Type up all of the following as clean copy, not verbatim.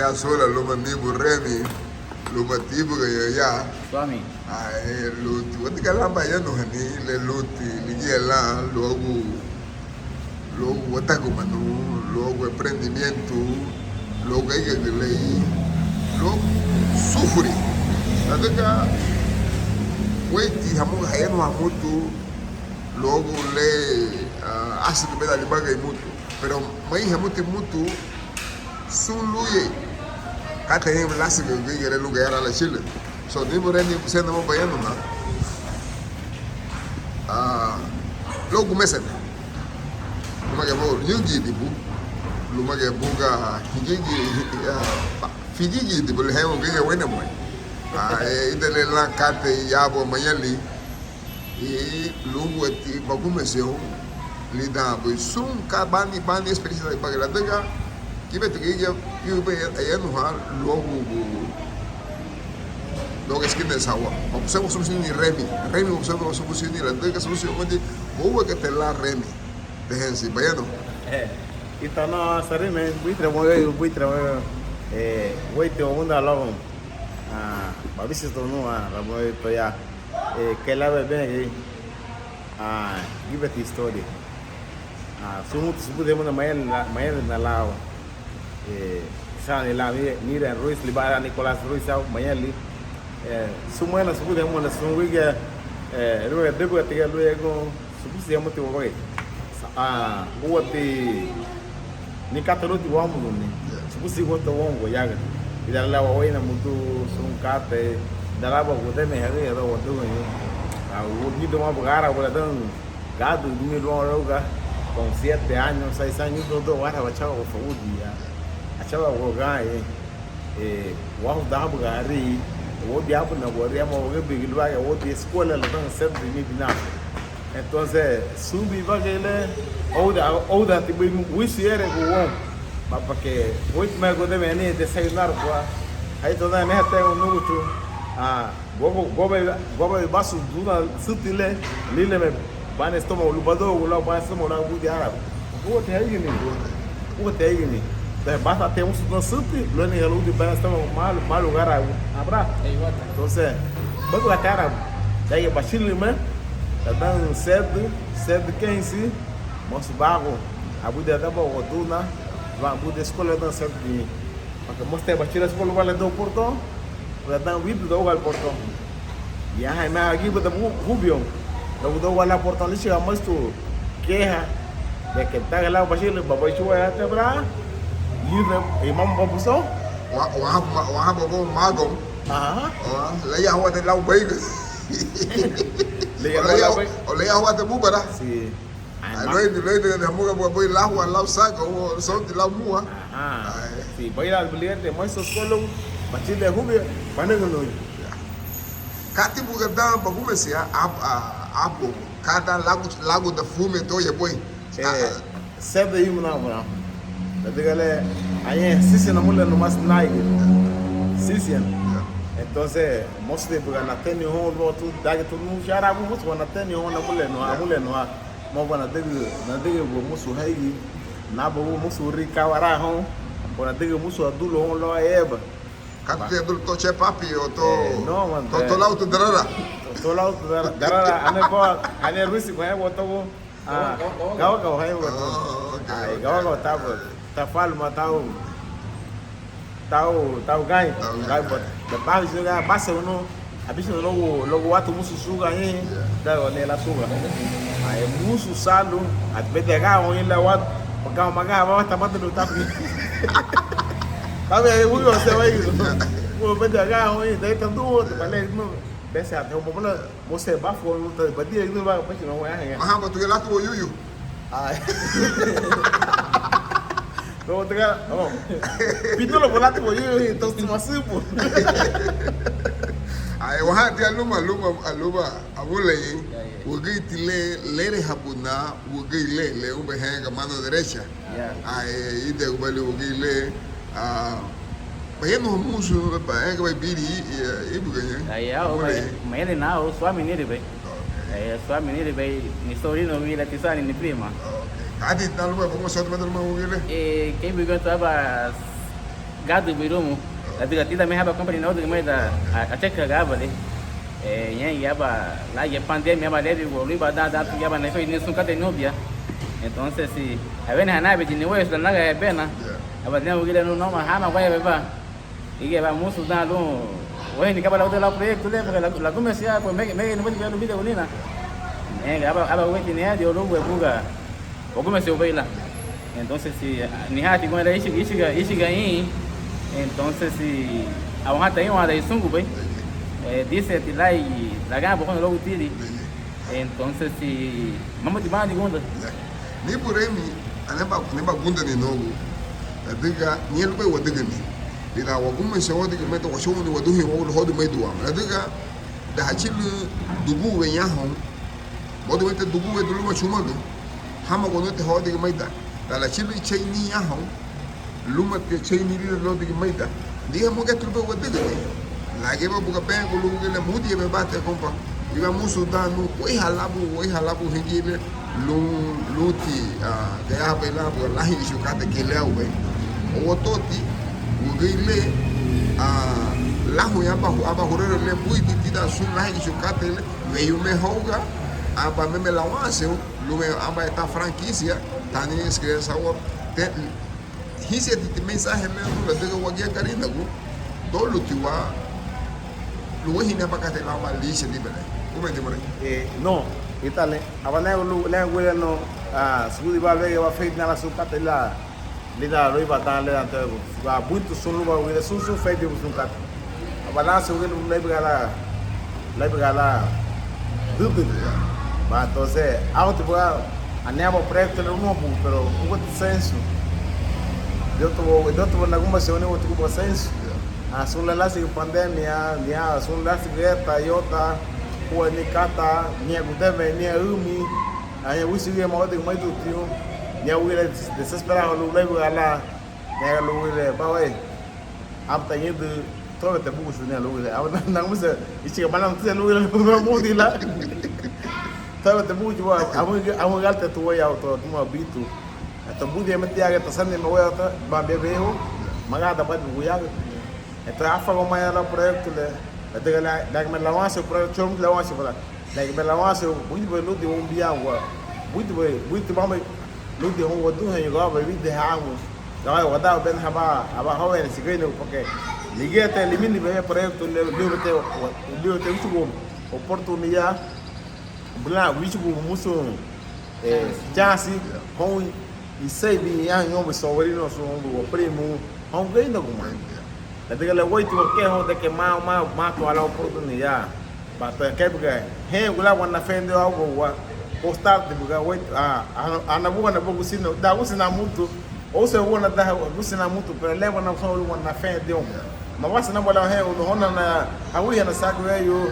ya sola luma nibu remi luma tibu ke ya Suami. ai luti wati kalamba ya no hani le luti ligia la logo wataku manu logo emprendimiento logo hay que lei logo sufre adega weti hamu hayano hamutu logo le asli beda libaga imutu pero mai hamuti mutu suluye kata him lasi ke gere lugar era la chile so ni boreni sendo mo bayano na logo mesen luma ke bo nyugi dibu luma ke buga higigi figigi dibu le hemo gege wena mo idele la kate yabo mayali e lugu eti bagumeseu lida bo sun ka bani experiência da bagela daga kibet gege yube ayano ha logo esquina de sawa observo solução ni remi observo solução ni la daga solução onde boa que te la remi dejense bayano então nós sareme buitra wait onda logo babisi to no la boy to ya que la bebe give it story sumu podemos na mael na lao sana la mira Ruiz libara Nicolás Ruiz au mayali sumana podemos na sunwiga ruga debo atiga luego subusi amo te woi uati ni katalo ti wamu ni subusi goto wongo yaga ila la woi na mutu sun kate dalaba gote me hage ro wotu ni o ni do uma bagara bola dan gado ni do roga com 7 anos 6 anos do ara bachao o faudi ya achava o gai wa da bagari o diabo na boria mo ge bigilwa ya o di escola la dan sempre ni bina entonces subi bagele ouda tipo wisiere go won porque muito mais gode meni desayunar kwa aí toda me até um minuto gobe basu duna sutile lile me ban estômago lubado ulau ban estômago na budi árabe o te aí ni da basta até um suti lo ni halu di ban estômago mal lugar abra entonces bago cara daí bachile me da dan cedo 15 moço bago abu da ba oduna va abu da escola dan cedo de porque mostrei bachile escola vale do portão da dan vido do gal portão e aí me aqui bota rubio do wala portão li chega mais tu queja de que tá lá bachile babai chua até bra e imam babuso wa bo mago la ya wa de la bai le ya wa de bubara si le de muga boy la wa la saco o son de la mua si vai al bilhete mais os colo bachile rubio panegolo kati buga dan bagumesi apo cada lago da fume to ye boy sebe yimu na bra da digale aí sisi na mula no mas naige sisi entonces mostre buga na teni ho lo tu daga tu nu jara bu musu na teni ho na mule no mo bana dege bo musu haigi na bo musu rica wara ho bona dege musu adulo ho lo eba kati adul to che papi o to no man to lauto darara ane rusi kwa hewa togo gawa hewa ai gawa ta falma tau gai bot da pa joga base uno abicho logo watu musu suga da ne la suga ai musu salu at bedega on ila wat pagka maga ba tamata do tapi tabe uyo se vai o bedega on dai tandu bale no bese até o momento você bafo no tá badia não vai para não é ah mas tu lá tu yuyu ai não tá oh pidolo volante por yuyu então se masipo ai wa hadi aluma abule wogi tile lere habuna wogi le ube henga mano derecha ai ide ubale wogi le Bayano musu henga vai biri ibu ganha Aí mas ele não suami nele bem suami nele bem ni sobrino vi la tisani ni prima adi nalu ba bunga soto madal ma wogi le quem me cantava gado birumu tapi kita também haba compra não de mais até que gaba ali yang yaba lá ya pandemia yaba leve o riba da yaba na foi nisso nunca tem novia então se a vena hanabe de niwe isso na é bena aba tem o que não hana vai beba e vai musu da lo Wah ni kapal hotel proyek tu le la comercia pues me no voy a ver video ni na aba weti ni hadi olo buga o comercio baila entonces si ni hati con la ishiga aí entonces si awon hata yin wa da isungu bai dice ti lai la gana con lo utili entonces si mama ti bani gonda ni buremi aneba gunda ni nogo diga ni elbe wadiga ni ila wagumma shawadi ke meta washawni waduhi wa hodu meduwa diga da hachil dubu we yahon modu meta dubu we dulu machumado hama gono te hodi ke meta la chilu chaini yahon luma te chaini lo de meta diga mo gatru be wadiga la geba buka ben ko lu le mudi be bate kompa iba musu danu we halabu hingile luti de abela bo lahi shukate keleu be o toti ugile lahu ya aba horere le buiti tida sun lahi shukate le veio me hoga aba me lawase lume aba eta franquicia tani esquece o hisi ti mensaje me no de wagia karina go dolo tiwa luwe hina bakate la malisha libere como te more no itale abana le no sugudi ba vege ba feit na la sukate la lida roi ba tan le ante ba muito sunu ba wile susu feit de sukate abana se wile le bigala dudu ba entonces auto ba anemo proyecto no mo pero hubo senso eu tô na alguma semana eu tô com senso asun la lasi pandemia nia asun lasi greta yota o nikata nia gudeme nia umi aya wisi ge mo de mai do tio nia wile desesperado lo lego ala nia lo wile ba we apta yede todo te bugu nia lo wile awana na musa ichi bana mtse lo wile mo dila todo te bugu wa amu galte tu wa auto tu ma bitu ata budi meti aga tasani no wa ta ba bebeo magada ba bu ya então afa como era o projeto le da que me lawase o projeto chom lawase para da que me lawase muito bem lude biangwa muito bem lude wadu han yoga ba de hamos da wada ben haba hawen sigeno porque ligete elimine bem projeto le te oportunidade bla wichu muso chance com e sei bem yan yo so wari no so o primo on gaino como Tapi kalau woi tu ke ho de que mau tu ala oportunidad. Bata ke porque he gula wana fende au wa postar de buga woi anabuga na bugu sino da usina mutu ou se wana da usina mutu pero leva na so wana fende um. Mawasa na bola he no hona na awi na saku yo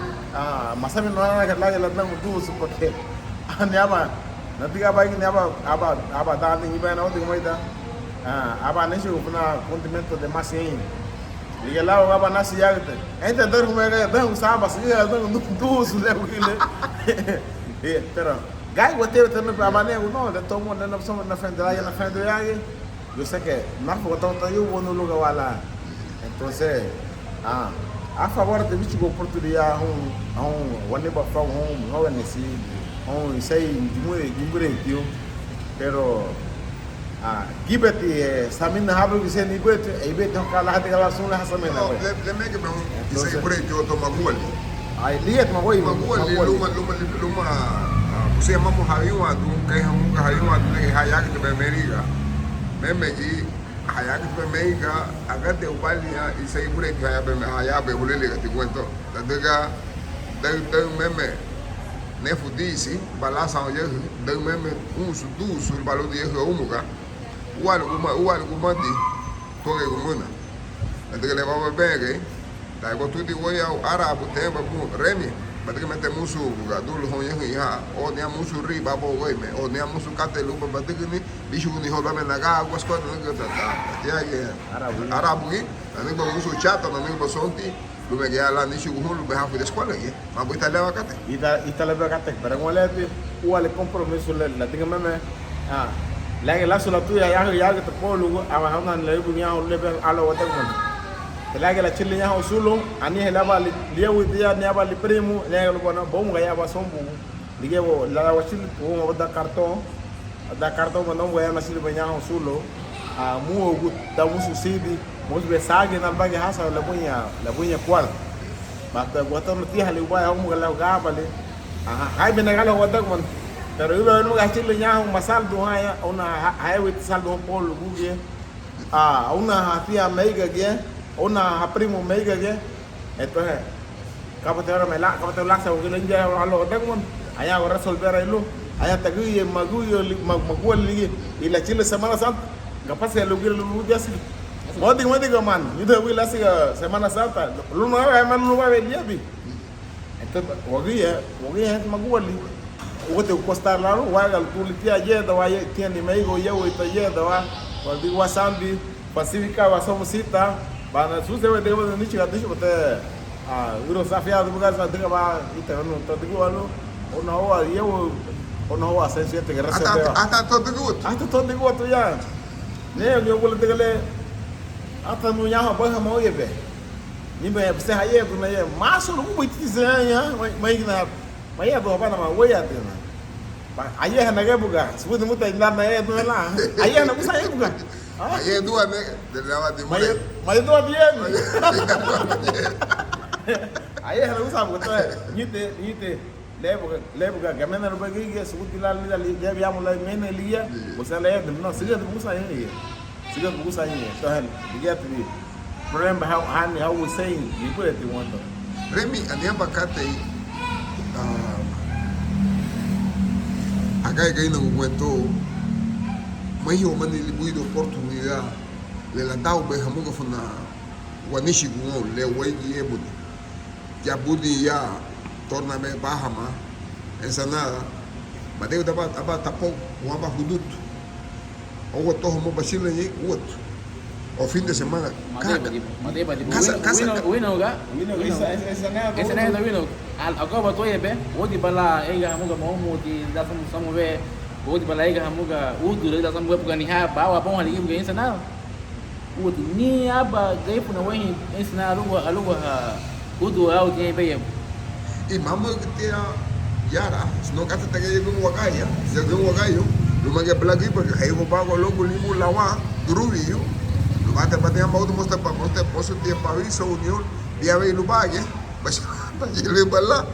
masami no na la na mutu su porque aniaba na tiga ba ni aba da ni ba na o de moida aba nesho kuna condimento de masin Liga lá o aba nasi yagte. Ente dar como é que dá saba se ia dando tudo né porque pero gai bote também para mané não de todo mundo na pessoa na frente lá na frente aí eu sei que mas vou estar eu vou no lugar lá entonces a favor de bicho oportunidade one ba from home how nesse sei muito tio pero gibeti samina habu que se ni bete e bete kala hati kala sun la samina le me que não sei por eu tô maguli ai liet magoi luma você mamo hayu adu kai hamu hayu adu le hayak de América memegi hayak de América agar de ubalia e sei por que hayak be bulele que te cuento daga meme ne fudisi balasa o yehu daga meme su balou de yehu umuga ual gumandi toge gumuna daga le baba bege da go tudo voy ao árabe tempo remi bateque mete musu gadul hon yehu ya o ne musu riba bo me o ne musu katelu bateque ni bicho ni hola me naga águas quando não tá ya árabe ani go musu chata ani go sonti lu me ya la ni chugu lu be hafu de escola ye ma bo italiano kate italiano kate pero ngolete uale compromiso la tenga meme lagi la sula tu ya te polu ama hamna le bu nya le be alo wata mon lagi la chili nya sulu ani hela ba lieu dia ne ba li primo le lo bona bom ga ya ba sombu dige bo la wa chili o da cartão mano mo ya na chili nya sulu a mu ogu da musu sibi mo be sage na ba ga hasa la bunya kwal bata wata no ti hali ba ya mo ga ga ba le hai be na ga lo wata mon pero iba no ga chile nya masal do haya una highway sal do polo bugie una hafia meiga ge una primo meiga ge entonces kapatero la sa que le ya lo dagmon aya go resolver ilo aya taguye maguyo magwal li y la chile semana santa capaz de lo que lo diasi modi man you do we la semana santa lo no va man no va a venir bi entonces ogie magwal li wote ukostar laro wagal tulitia jeda wa tieni meigo yewo itajeda wa waldi wasambi pacifica wa somo sita bana suse we dego ni chiga disho bote uro safia do buga sa diga ba itano to digo alo ona wa yewo ona wa sense te gara se ata to digo to ya ne yo bole degale ata no ya ba ha mo yebe ni be se haye do na ye maso no buiti se ya mai na maya do bana ma waya tena ayah na buga sebut muta indar na do la ayah na busa buga ayah dua ne de la de maya do bien ayah na busa buga nyite lebuga gamena no bagi ge sebut dilal li ge ya mulai mena liya busa la de no siga busa ye siga busa ye to hal diga tu remember how we saying you put it in one to Remy ania bakate acá que no cuento mais ou menos libuido oportunidade le landau be hamuga funa wanishi gumo le weji ebudi ya budi ya torna me bahama ensanada badeu daba tapo wamba hudut o to mo basile ni wot o fin de semana casa wino esa nada wino agora to yebe odi bala ega hamuga mo di da samo be odi bala ega hamuga udu da samo be ni ha ba wa bom ali ngi esa nada odi ni aba gaifuna wen esa nada alugo ha udu au di be e mamo que te yara no kata te ga yego wakaya se go wakayo lo mage plagi porque hay go pago logo limu lawa durubiyo lo mate patia maudo mostra pa mostra poso tie paviso unión dia ve lo pague mas le bala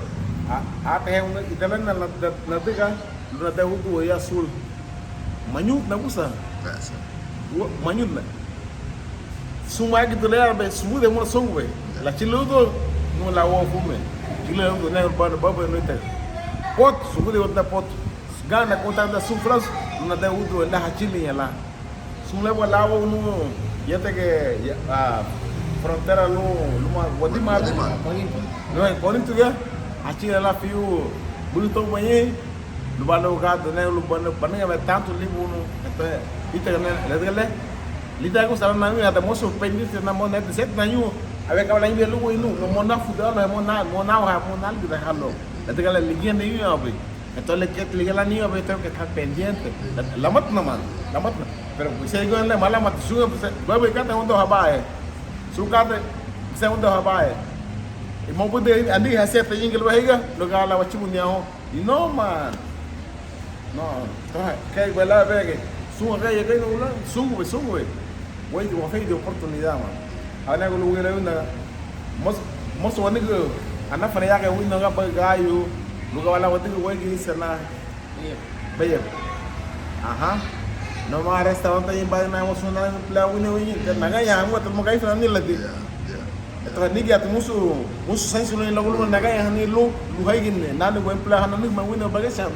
apa yang italan na tiga na da udu ya sul manyut na busa manyut na suma que tu le arbe sumu de mo songwe la chiludo no la wo fume chiludo na baba no ite pot sumu de outra pot gana conta da sufras na da udu la hachili la sumle wala wo no yete que frontera no Guatemala no é bonito ya achi la fiu bruto banhe lu balo gado né lu banhe vai tanto libo no então itene le lida ko sala na mi ata mo surpreendente na mo net set na yu ave ka la inbe lu inu no mo na fuda no mo na ha mo na de dejarlo le ligia ni yu abe entonces le liga la niña tengo que estar pendiente la mat na man la mat pero pues si digo le mala mat su va a cata un dos abae su cata segundo abae y mo puede andi hacer pe ingel bahiga lo que la wachibu ni aho y no man no que igual ve que su ga ya que no sube voy de oferta de oportunidad man ana ko lu gele una mos wani go ana fara ya ga winno ga ba gayo lu ga wala wati go gi sana baye aha no ma restaurante en ba na mo sona la winno wi na ga ya mo to mo ga ifana ni lati to ni ga to musu sensu ni lagu na ga ya ni lu haygin na ni buen pla hana ni ma winno ba ga sam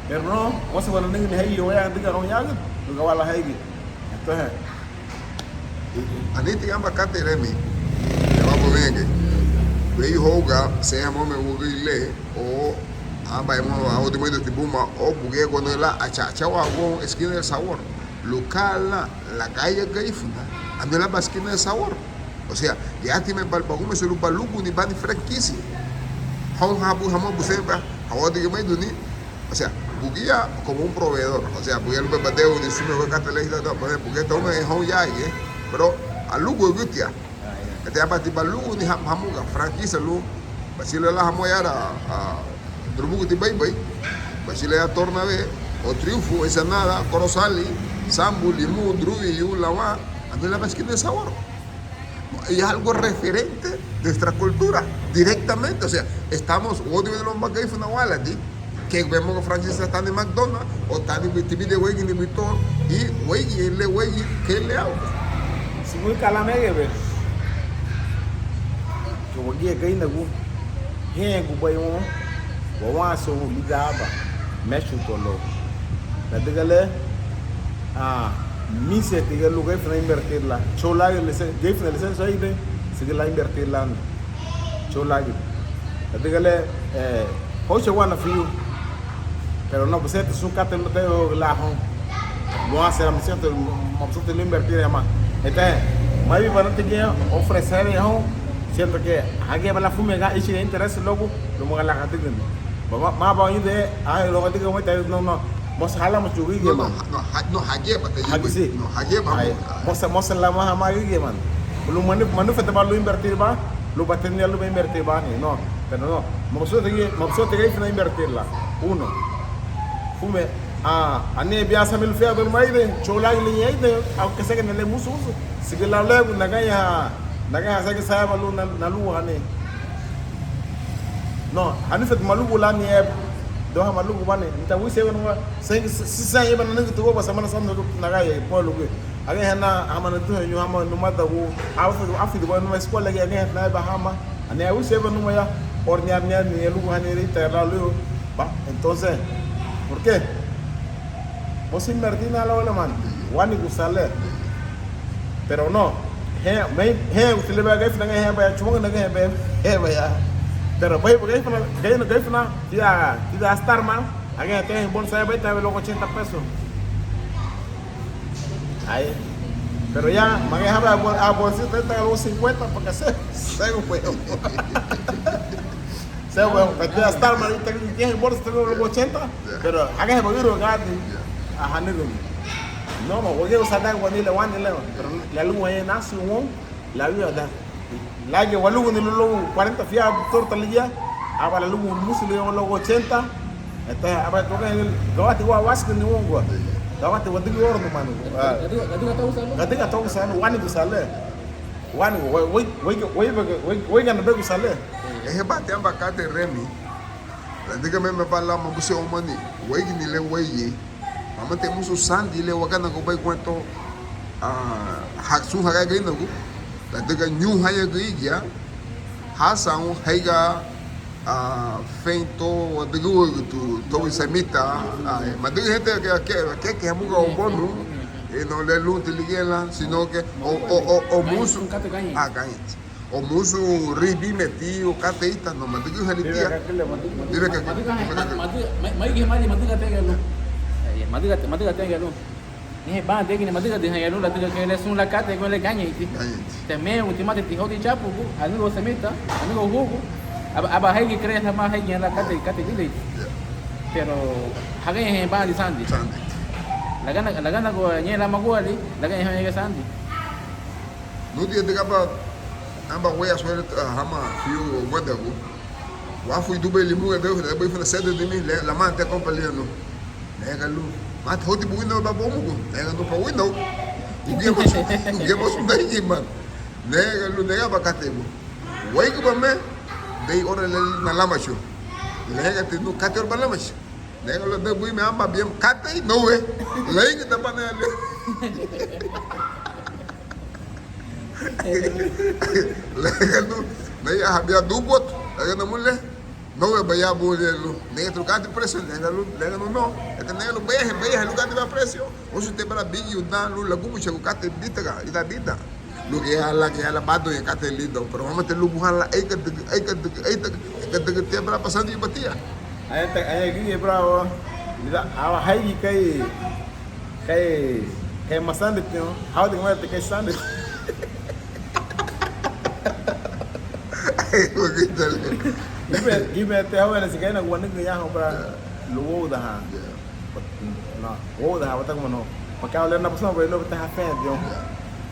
pero no mo se wala ni hayyi wa ya diga ron ya lu ga wala haygi to he aniti gamba kate remi vamos bien veio hoga se amo me ugile o amba emo a odi moido tibuma o bugue con la achacha wa go esquina de sabor local la calle garífuna ando la esquina de sabor o sea ya ti me balpagume se lupa lugu ni bani franquisi hon habu hamo buseba a odi moido ni o sea buguía como un proveedor, o sea, porque el bateo de su nuevo catalán, porque esto es un ya, pero a lugo gutia, que a partir de lugo ni hamuga, franquicia lugo, basile la hamoyara a drubugo de baby, basile a torna de o triunfo, esa nada, corosali, sambu, limú, drubi, yu, lava, a mí la mezquita de sabor. Y es algo referente de nuestra cultura, directamente. O sea, estamos, hoy de los garífuna que vemos que Francis está en McDonald's, o está en el TV de Weggy, de Vitor, y Weggy, ¿qué le hago? Si muy calamé, ve. Que Weggy es que ainda gu, quem gu bai o so ligava, mexe tolo. La digale, mise tiga lugar para invertirla. Chola que le garífuna licencia ahí de, sigue la invertirla. Chola que, la digale, hoje wana fio. Pero no, pues este es un cate no tengo la home. No hace la misión de lo invertir más. Entonces, más bien para que ofrecer el home, siento que aquí para la fumega y si le interesa luego lo vamos a la cate. Más para ir de, lo que digo no, vamos a hablar mucho guille man. No, hagee para te Aquí sí. no hagee para. Vamos a la más guille man. Lo manufactura para lo invertir va, lo va a tener lo va a invertir va ni no, pero no. Vamos a tener que invertirla. Uno. Fume ane biasa mil fea do mai de chola ile yai de aunque sea que nele musu si que la lego na gaya sa que sabe lu na lu ane no ane fet malu la ni e do ha malu bane nta wi se no se sa e bana ngi to ba samana sam na gaya po lu ke aga hana amana to nyu hama no mata wo afi do no escola ga ne na ba hama ane wi se bana no ya ornyar nyar ni lu ane ri terra lu ba entonces ¿por qué? Vos invertís en la man, Wani gusale. Pero no, usted le va a garífuna, vaya chumón, vaya. Pero pues, porque garífuna, tira estar man, aquí tienes en bolsa de 20, luego 80 pesos. Ahí. Pero ya, me a bolsita 30 luego 50 porque se pues. O sea, bueno, que te estar mal, tienes bolsa, tengo los 80, pero hagas el bolero gratis. Ajá, no, voy a usar agua ni le van ni le van, pero la luz es nace un la vida da. La que walu ni lo 40 fia torta liya, aba la luz musu le lo 80. Esta aba to que gawati wa was ni wongo. Gawati wa digi orno man. Gadiga ta usalo wani usale. Wani we gana be usale. Es bate ambacate remi. La diga me fala mo buse o mani. Wegi ni le wegi. Mama temos o sandi le wakana ko bai kwento haksu haga gaina ko. La diga nyu haya giya. Hasa un haiga feito digo tu semita. Ma diga gente que hamuga o bono. E não le lunte ligela, sino que o musu ganha. O musu ribi meti o kateita no mandi que helitia dire que madiga tenga lo ni ba de que madiga de hayalo la diga que le son la cate que le gaña y também ultimamente te hodi chapo amigo semita amigo hugo aba hay que creer más hay en la cate dile pero hagen en ba de sandi la gana ko ni la magwali la gana hay sandi no dia de capa amba wea suele hama fio wanda go wa fui do beli mu ebe ebe fina sede de mim la mante companhia no nega lu mat hoti bu window ba bomu go nega no pa window ugemos daí man nega ba katebo wai go ba me dei ora na lama show nega te no kater ba lama show nega lo de bu me amba biem katei no we lei da panela Legando, nem habia dubot, legando mulher, não é bem abolelo, nem trocar de preço, legando não, é que nem o bem, lugar de preço, hoje tem para big e o dan, lula como chegou cate dita, e da dita, lo que ela bado e cate lindo, pero vamos ter lugar lá, aí que tem para passar de batia. Aí aqui é bravo, a aí que masande tem, how de mais que sande. Give me a tell when it's again. I want to go para lugar da. no, o da bata como no. Porque olha na pessoa vai logo tá fé de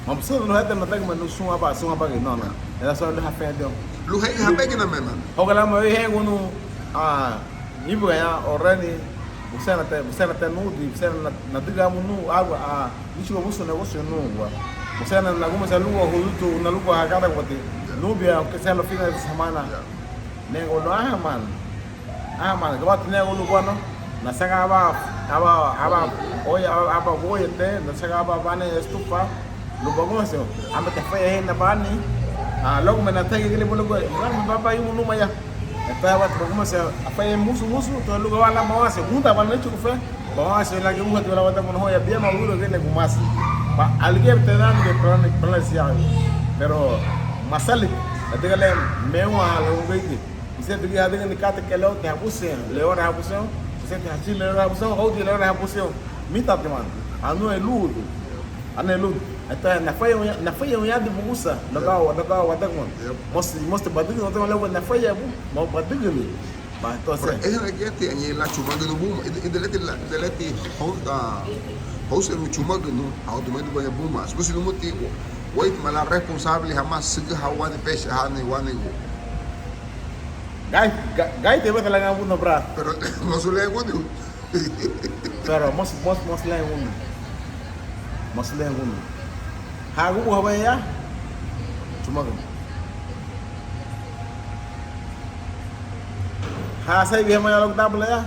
uma pessoa não é da mata como no suma ba não não. Ela só da fé de Lu hay hape que na mena. o que lá me vem no ibu ya orani você na até no você na diga no água isso é você negócio no você na alguma se lua hudu na lua cada cote no bia que se lo fina de semana nego no man gabat nego lu bueno na saga aba hoy aba voy te na saga aba bane estufa lu bagus yo amba te fue na bani logo me na tege que le pone go me papa y uno maya está va como se fue musu todo lugar va la moda segunda van hecho que fue vamos a hacer la que uno te la bata con hoya bien maduro que le gumas alguien te dan de plan pero masali te le me wa lo veiti você tem que haver em cada que lo te abuse le ora abuse você tem que le ora abuse ou de le ora abuse mita de man anu é ludo então na foi um yado bugusa legal até com most badigo não tem legal na foi é bom badigo ali mas então assim É que tem lá chumando no boom e delete house no chumando no automático vai boom mas você não motivo wait mas a responsável jamais se que hawa de peixe hani wani gai te bata lang uno bra pero no suele gusto pero mos lang uno hagu buah ya cuma saya biar mana log double ya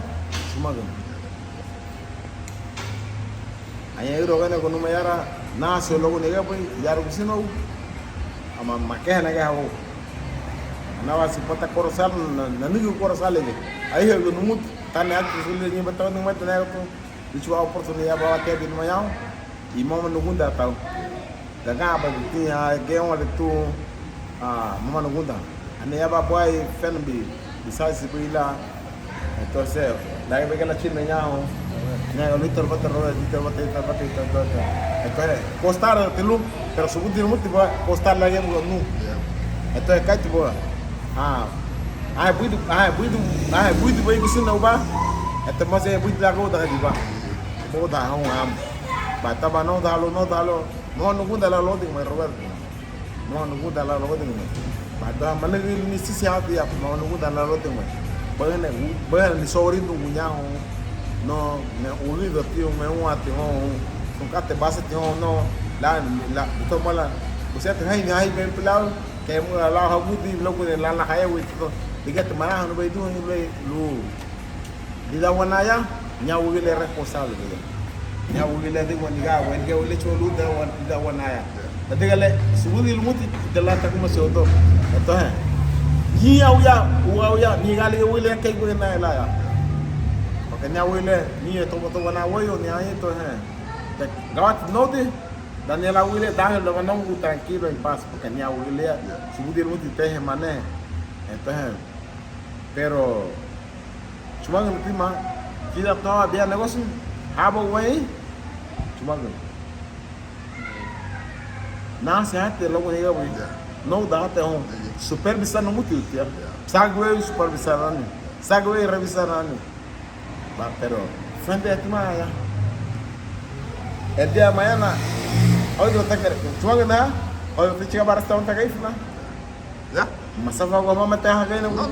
cuma hanya itu kan aku numayara naso logo nega pun jaru sino ama makeh naga hawo nawa si pata korosal na nigu korosal lagi ayo go numut tane ak sulle ni bataw ni mat na ko ichu oportunidad bawa te bin mayao imam nugunda taw daga ba tinha geon de tu mama nugunda ane ya ba boy fen bi besides bila entonces la que la china ñao ñao litor bata roda litor bata entonces costar telu pero su último motivo costar la game no entonces kai tipo buidu bai kusina uba entonces mas é buidu la go da diba bo da am ba taba no dalo no nugunda la loading mai Roberto no nugunda la loading ba da mana ni sisi hati ya no nugunda la loading mai bana ni sori do gunyao no me olvido tío me un ate con cate base tío no la to mala você tem aí bem pelado que mo la ha budi logo la haya wi to diga te mana no bai do ni bai lu dida wanaya nyawu le responsable nyawu le de waniga wen ke le cholu da wanaya diga le subudi muti de la ta como se oto entonces ni ya ni gali wile kai go na la ya porque ni wile ni to wana woyo ni ahí to te gawat no de Daniela wile dan lo no tranquilo en paz porque ni wile subudi muti te mané entonces pero chuman el clima queda todavía negocio abo güey chuman na se hate logo diga güey no date hon supervisar no muito ya sagwe supervisar ani sagwe revisar ani ba pero frente atima ya el día de mañana hoy no te quiero chuman na hoy te chica para estar un garífuna ya masafa gua mama te ha gaina no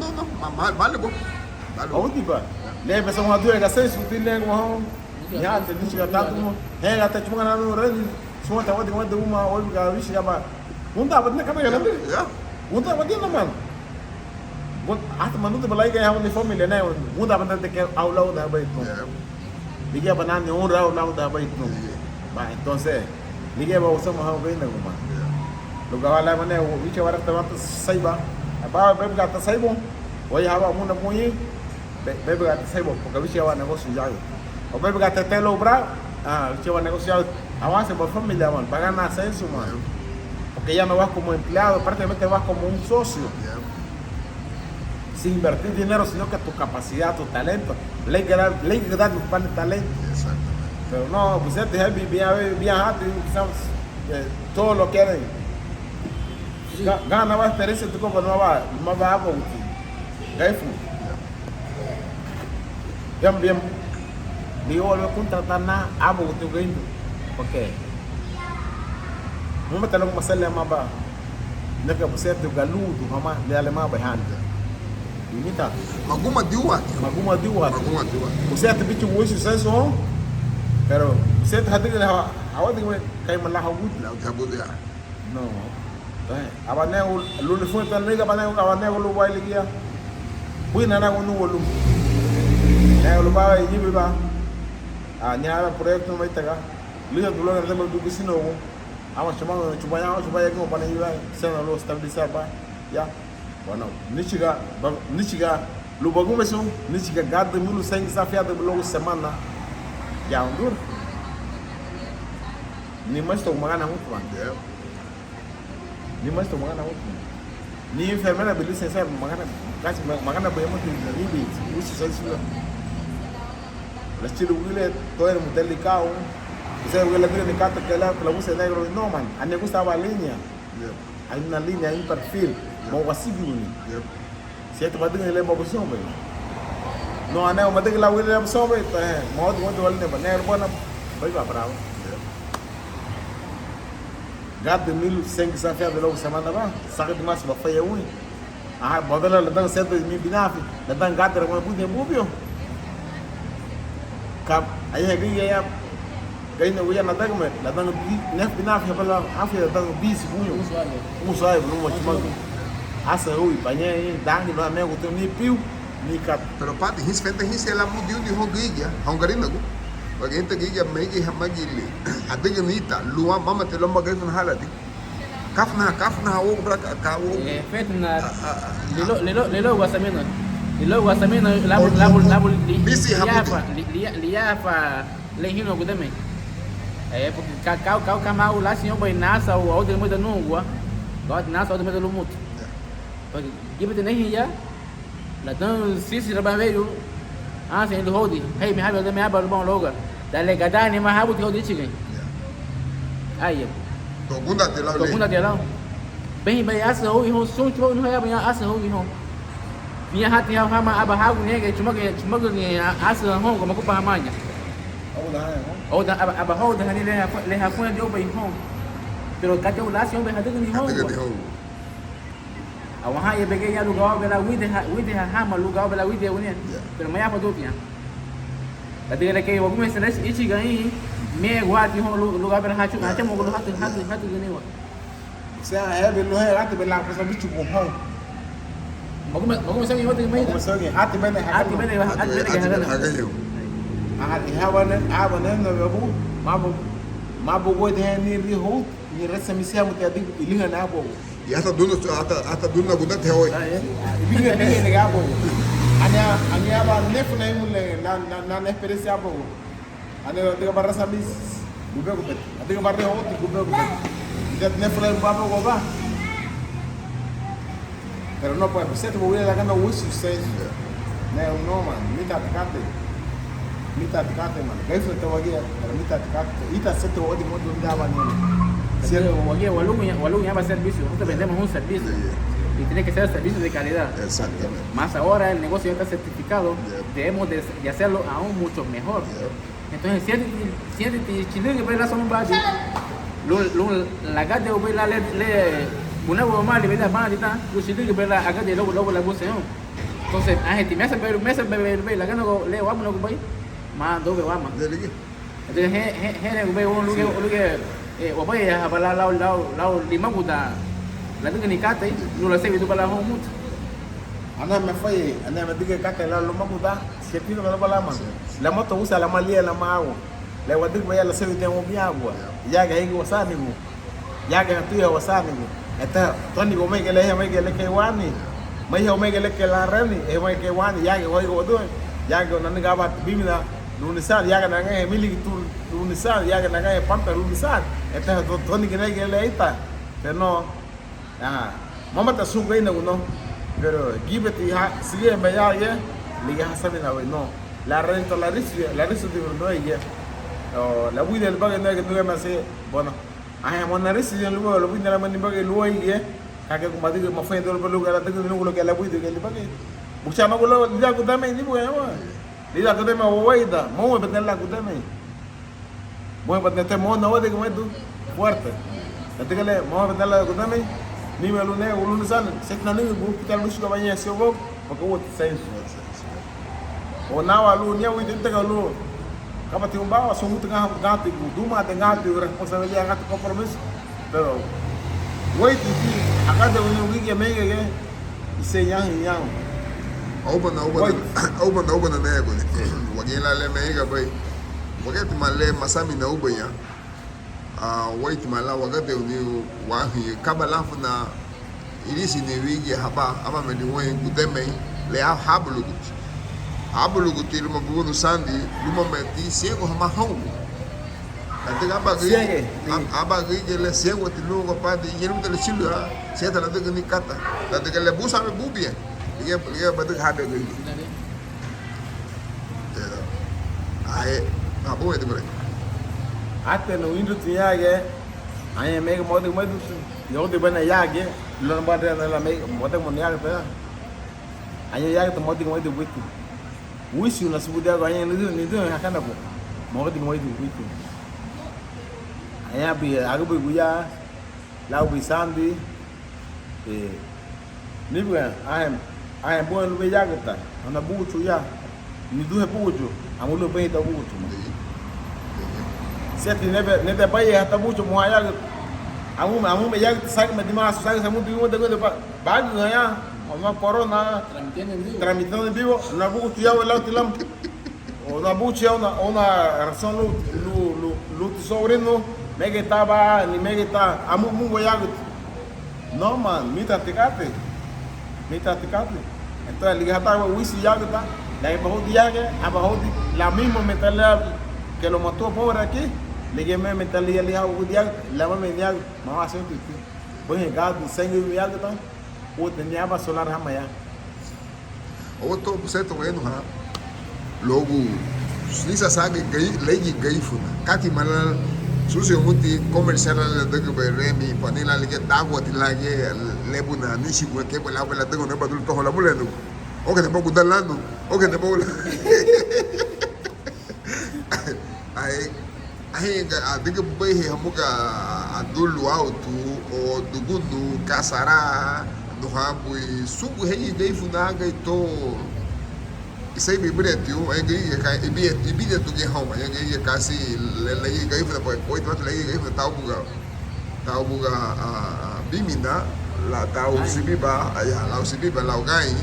vale bo oh tipo le empezamos a durar gastar su tile gua ya te chica tanto he gata chuman na no red chuman ta wadi uma hoy ga wishi ya ba Unta ba't na kami ganun? Yeah. Unta ba't yun naman? At manuto balay kaya ako ni family na yun. Unta ba't natin kaya aulaw na ba ito? Bigyan pa namin yung aulaw na ba ito? Ba, entonces, bigyan ba usang mahawagay na guma? Lugawala mo na yun, wicha warak tawa sa iba. Aba, bebe gata sa ibo. Oye, hawa muna po yun. Bebe gata sa ibo, porque wicha wa negosyo yayo. O bebe gata telo bra, wicha wa negosyo yayo. Avance por familia, man. Pagan ascenso, man. Porque ya no vas como empleado, prácticamente vas como un socio. Yeah. Sin invertir dinero, sino que tu capacidad, tu talento. Le hay que dar un par de talento. Exactamente. Pero no, pues ya te bien alto y todo lo quieren. Gana más experiencia tu copa, no va a haber. Garífuna. Bien. Di oleh contratar na abo tu gaindo. Okay. Mama talong masala maba. Naka você tu galudo mama le alemã vai handa. Imita. Maguma diwa. Maguma diwa. Maguma diwa. Você te bicho hoje senso. Pero você tá dizendo awak tu kai malah hawud. La tabu dia. No. Abane lu le fun tan nega abane lu wai lagi ya. Bui nana nu lu. Lu ba yibi ba. Nyara proyekto mai taga. Liga dulu na zama du bisino ko. Ama cuma ya ko bana yiba sana lo stabilizar ba. Ya. Bueno, nichiga lu bagu meso nichiga gada mulu sem desafiado logo semana. Ya undur. Ni mais to magana muito man. Ni mais to magana muito. Ni enfermera be licença magana be muito ni bi. Usi sai sula. La estilo wile todo el delicado. Você vê lá dentro de casa que lá la usa negro no man. A nego estaba línea. Hay una línea, hay un perfil. Mau wasigi ni. Si tu batin ele mau bosom be. No ane o batin la wile bosom be. Mau tu wale ne negro bona. Vai para bravo. Gado mil sem desafio de logo semana ba. Sabe de mais ba foi ui. Bodala la dan certo de mi binafi. La dan gado ra mo bude bubio. Kap ayah gaya na wia na dagme la dan bi nef binaf ya bala afi da dan bi sigunyo musuai no mo chima asa ui panye dang no ame ko ni piu ni kat Pero pati his fente his ela mudiu di hogiya. Hongarina go. Pag gente giya megi hamagili. Adiga nita luwa mama te lomba gayon halati. Kafna o bra ka o. Feito na lilo wasamina. Lilo wasamina labul Bisi liafa lehino gudame. Porque kau kamau lá senhor boi nasa o outro muito nungua. God nasa outro muito lumut. Porque gibi te nem ya. La dan sisi raba veio. Sen do hodi. Hey me habi da me habi bom loga. Da legada ni ma habu te hodi chigen. Aí. Togunda te lá. Bem asa ho ho so cho no ya bem asa ho ho. Minha hati ha ma aba hagu nege cuma ni asa ho como ko pa manya. Oh, da aba ho da hani le ha fun dio bai ho. Pero ka te ulas yo be hadu ni ho. Awa ha ye bege ya lugar bela wide ha ma lugar bela wide unia. Pero maya pa do pia. Da tigre ke wo me seles ichi gai me guati ho lugar bela ha chu ha mo ko hatu ni wa. Você é belo é ate bela para saber tipo ho. Bagus saya itu mai. Ate bene Hagayo. Hawane no bebu mabu go de ni ri ho ni resa mi sia mutia di ilinga na bo. Ya hata duna guna te hoy. Ibiga ne ga bo. Anya ba nefu na imule na experiencia bo. Ane de barra samis. Gube ko bet. Ade barra ho ti gube ko bet. Ide nefu na babo go ba. Pero no puede ser, te voy a dar ganando wish ustedes. No man, mita tikate man. Gaifle te voy a pero mita tikate. Ita se te voy a decir dónde va ni. Si el walung ya va a ser servicio, nosotros vendemos un servicio y tiene que ser servicio de calidad. Exactamente. Más ahora el negocio ya está certificado, debemos de hacerlo aún mucho mejor. Entonces, si chile que ve la son base, la gata de ver la le una huevo más, le ve la mano y tal, los chicos que ven la acá de luego la puse yo. Entonces, a gente me hace ver la gana le vamos no voy, más doble vamos. Entonces, gente que ve un lugar o voy a hablar la lima puta, la tengo ni cate, no lo sé, tú para la mucho. Anda me dije que la lima puta, si tiro no para la mano. La moto usa la malía la mago. Le voy a decir que ya la sé que tengo mi agua. Ya que hay que usar ni ya que estoy a usar ni Esta Tony go make le ke wani. Mai ho make le ke la reni, e mai ke wani ya ke go do. Ya ke nan ga ba bimina lunisar ya ke nan ga mili tu lunisar ya ke nan ga pampa lunisar. Esta Tony ke le ita. Pero mama ta su no no. Pero give it ha sigue me ya ye. Liga hasabe na we no. La renta la risu de no ye. La buida del bagay na ke tu me se bueno. Ay, mona resi yang luar, lebih dalam ni bagai luar ini, kakek kumati ke mafia itu luar luar, kata tu ni luar ke labu itu ke luar. Bukan aku luar, dia aku damai ni bukan apa. Lida que te me voy da, muy betel la que te me. Muy betel te mo no de como tú fuerte. Te que le mo betel la que te me. Ni me lo nego, lo san, se na ni bu que tal que banha se vou, porque o senso. O na wa lu nia o te que lu. Kapa ti umba so muito gato, duma tem gato, responsabilidade gato compromisso. Pero wait ti acá de un wiki me que e se yang. Open na nego. Wagi la le mega bai. Wagi male masami na ubaya. Wait mala wagate uni wahi kabalafu na irisi ni wigi haba ama me ni wen kudeme le hablu guti luma bugu sandi luma meti siego hama hongu. Ate aba gige le siego ti lugo pa di yenu de chilu ha sieta la de ni kata. Ate que le busa me bubie. Liga batuk habe gigi. Ai abu ete bre. Até no indo tinha que aí mega modo eu de bana ya que lo não pode na mega modo mundial tá aí ya que modo muito wish na subudia ganha nido hakana ko modo muito aí abi agu buya lau bisandi nibuan aí bom lu ya que tá na buchu ya nido é buchu amulo bem da buchu Seti nebe bayi hata mucho muhaya amu me ya sabe me dima sabe se muito muito de bag ganha uma corona tramitando em vivo na buco ya o tilam o na buco ya una razão lu sobrino mega tava ni mega tá amu mungo ya no man mita ticate então liga hata o wisi ya tá daí bajo dia que abajo la misma metal que lo mató pobre aquí Lagi me mentali ali ha o dia lama me dia ma asen tu bo he ga du sangue me ya ta o tenia ba solar ha maya O to certo bueno ha logo lisa sabe legi garífuna kati malal sucio muti comercial de que remi panela le agua ti la que lebuna ni si que la tengo no para todo la mulendo o que te pongo dalando o que te pongo Aí diga bem hamuka adulu auto o dugudu kasara no rabo e sugo rei dei funaga e to isso aí me bretiu aí que e bia do que homa aí casi lei gai funa poi tu lei gai funa tau buga bimina la tau sibiba aí lá o sibiba lá o gai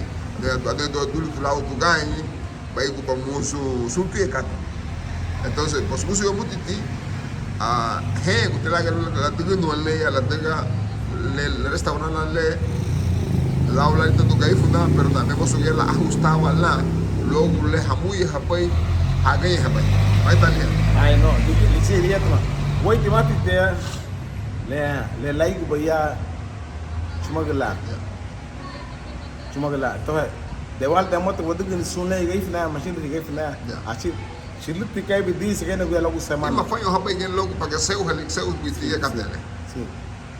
do dulu lá o gai vai com musu supi kata Entonces, pues mucho yo mutiti que usted la tenga no le a la tenga le restaurante la habla de tu garífuna pero también vos subir la ajustaba la luego le jamuye japai hagai japai ahí está bien ay no tú dice dia tu voy te mati te le like vaya chumagala entonces de vuelta moto vos que sunle garífuna machine de garífuna así Chilute que me dice que no voy a logo semana. Mas foi rapaz que logo para que seu bitia cadela. Sim.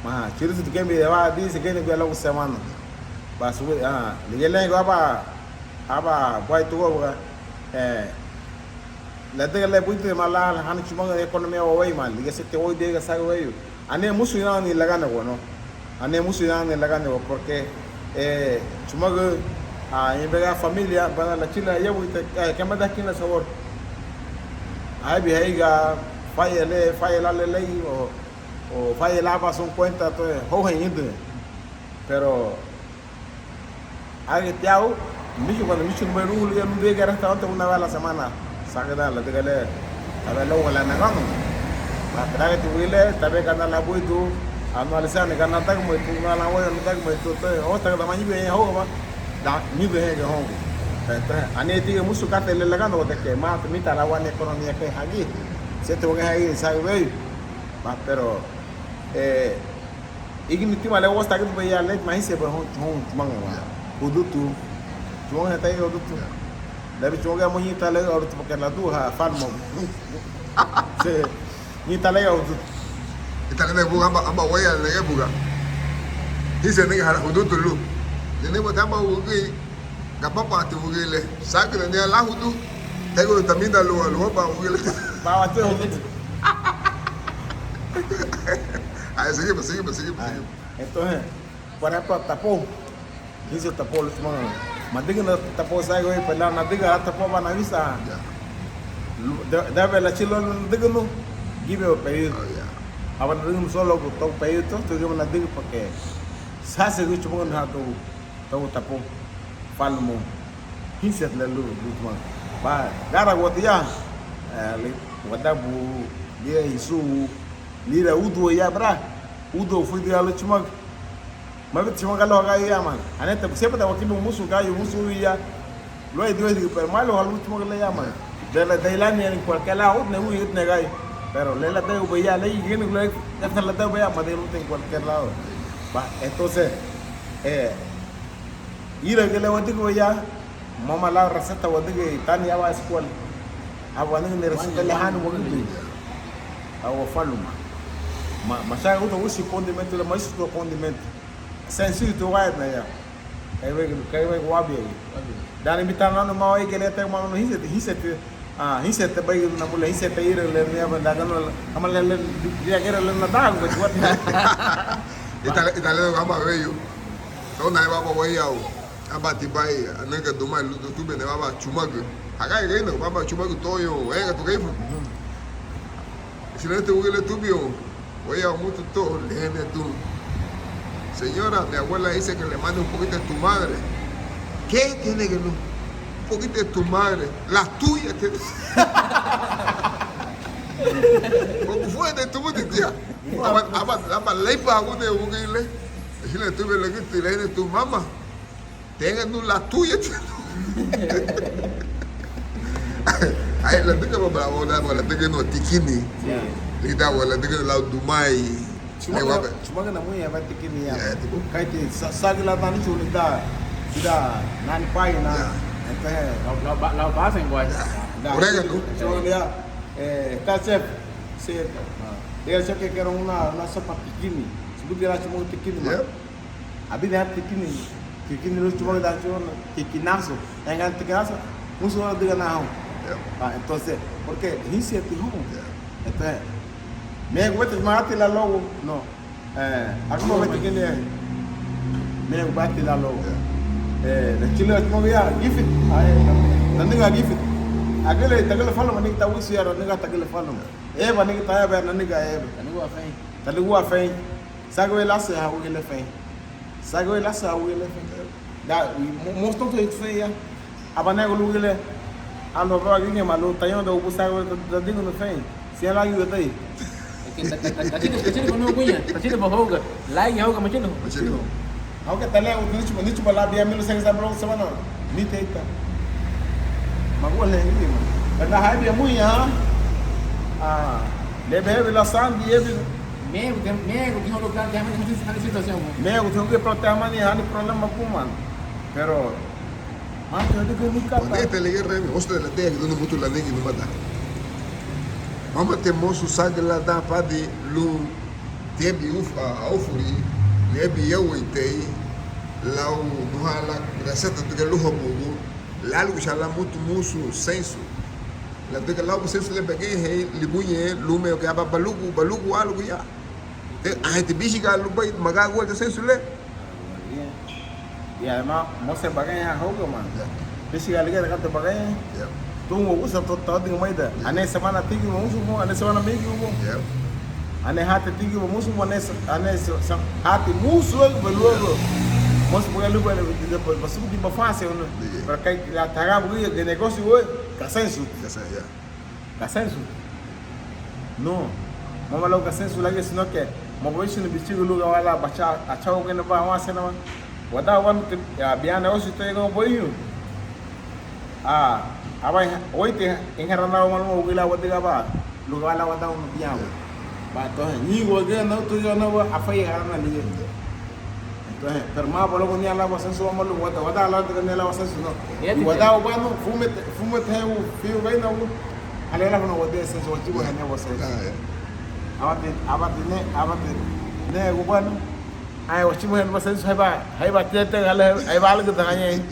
Mas chilute que me dava dice que no voy a logo semana. Mas liguei lá aba boy tu la de le muito malal han chumanga economia oi mal. Liguei se te oi de sai oi. Ane musu ina ni lagana bueno. Ane musu ina ni lagana porque chumanga em pegar família para la chila eu que me dá aqui na sabor. Aí biega falla la lei o falla la pa son cuenta to joven indo pero aí tiao micho quando micho número 1 eu não vejo restaurante uma vez a semana sabe da la de le a ver luego la nagano para que tu vile tabe kana la buitu analizar ne kana tak mo tu na la wo no tak mo tu to o tak da mani be ho ba da ni be he ho Ane tiga musu kata le lagando de que más mita la buena economía que aquí se te van a ir sabe pero ignitima le gusta que tu vaya le mais se ba hon manga produto tu vão até o produto deve jogar muito le o porque la duha farmo se ni tale o itale buga amba waya le buga dice ne hara produto lu ne mo tamba ugi Gapapa tu vugile, sabe que nem lá hudu, Tengo también a los para Para bater o litro. Aí, seguimos. Entonces, por ejemplo, tapó. Dice tapó, mas diga no tapó, sai hoy, pela na diga tapó va na vista. Deve la chilo no diga no. Give o pedido. Ahora no digo solo que todo pedido, todo digo na diga porque sase que chamo na to tapó. Falo mo. Hiset le lu man. Ba gara gotia. Le wadabu dia isu lira udo ya bra. Udo foi dia le chamo. Mas tinha uma galera aí, mano. A neta sempre tava aqui no musu gaio, musu ia. Lo é dois digo, pero malo a última galera, mano. De lá nem em qualquer lado, nem o ir negai. Pero lela deu beia lei, gene lo é, essa lá deu beia, mas não tem qualquer lado. Bah, entonces ir que le digo beia, mama la receta o digo tani aba escola. Aba nem receta lehano o digo. Awa faluma. Mas já eu uso condimento, mas isso condimento. Sensitive to white na ya. Kai we wabi. Dan imitar na mau ai kele te mau no hiset te bai na mula hiset te ire le ne banda no amal le dia kere le na dag ko wat. Italiano gama veio. Então na baba vai ao. Abati bai ananga do mai do tube ne baba chumagu. Hagai reino baba chumagu toyo ega to gaifu. Silente ugele tubio. Voy a mucho todo le tu. Señora, mi abuela dice que le mande un poquito de tu madre. ¿Qué tiene que no? Un poquito de tu madre. La tuya. ¿Cómo fue de tu madre, tía? Aba ley para alguna de un ile. Si le tuve le que te de tu mamá. Tengan la tuya. Ay, la tengo para la tengo no tikini. Le da la tengo la dumai. Cuma na mulher vai ter que ir. Cai te sabe lá tá no chão da nani pai na então Lao base igual. Orégano. Olha, tá chef, certo. Ele só que era uma sopa pequena. Se você lá chamou pequeno, mas a vida é pequeno no chão da chão, pequenaço. Engan pequenaço, não só diga não. Então, porque isso é terror. Então me gusta mate la logo no agora vai ter que ler me bate la logo na chile como via gift na nega gift aquele tagle falo mani ta usi ya nega tagle falo mani ta ya na nega tanigu afei sago ela se ha o ele fei sago ela se ha o ele fei da mostro to it fei ya abanego lu ele alo ba ginge malo tayo do busago da digo no fei se ela ajuda aí Kecil penuh punya, kecil bahoga, lagi hoga macam tu. Hoga tale ni cuma lá dia mil sem saber se mana, ni teita. Mago le ni mah. Karena hai dia munya, lebe la sand dia bi. Me que não lugar que a gente está situação. Me que tenho que proteger mani hani problema kuman. Pero eu digo ni kata. Quando te liguei remi, osto de la teia que não muito la negi no mata. Mama te moço sabe lá da para de lu tebi aufuri lebi eu itei lá o no hala receta do que lu homo lá lu chala muito muso senso lá do que lá o senso le peguei he libunye lume que aba balugu algo ya a gente bichiga lu bai magago de senso le e además mostra bagai ha hoga man bichiga liga da kata bagai tunggu usah tahu dengan mana ane semana tinggi musuh mu ane semana minggu mu ane hati tinggi musuh mu ane hati musuh belulo musuh bukan lupa masuk di fase ono berkait la taga bukan de negócio hoje consenso no mama lo consenso lagi sino que mo voy sin bichigo lugar wala bacha achao que no va a hacer nada wada wan biar negócio tu yang boyu Abai, hoy te enjarrado malo gila wadiga ba, lugar la wada un piano. Ba to ni woge no tu yo no afai harana ni. Entonces, pero más por lo que ni la wasan so malo wada la de ni la wasan no. Wada o bueno, fume te u fio bem no. Ale la no wade sen so chibo ne wasan. Abate ne go bueno. Ai wachibo ne wasan so haiba tete gale ai bal ke tanya.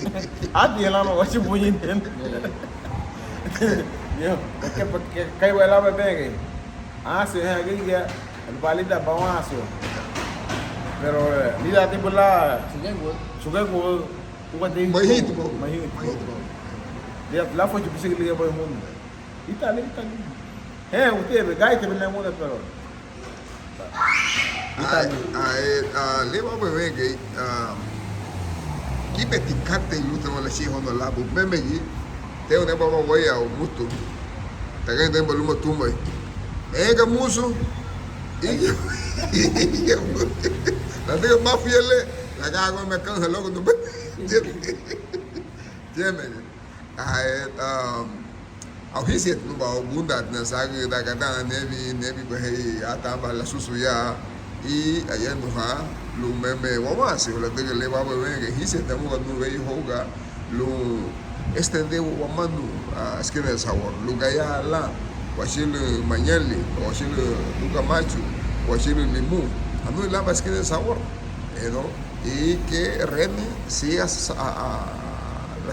Adi la no wachibo ni. Yo, porque kay wala ba bege. Asio ha giga el palita ba asio. Pero mira tipo la sugar go Mahito. Mahito. Dia lá foi tipo seguir liga para o mundo. Itali. Usted ve gai te bela mundo pero. Leva bebê que peticate e luta no leche hono lá, o meme aí, tem um negócio para voar ao mundo, tá ganhando tempo numa tumba, gamuso, la tengo más fiel, la cago me cansa loco, no tiene, ao hiset no ba bunda na sagi da kata nevi bahai atamba la susuya e ayano ha lu meme wamasi wala tege leva bebe que hiset tamu no vei hoga lu estende wamanu skina sabor lu gaya la washil manyali washil luka machu washil limu anu la skina sabor y que rene si la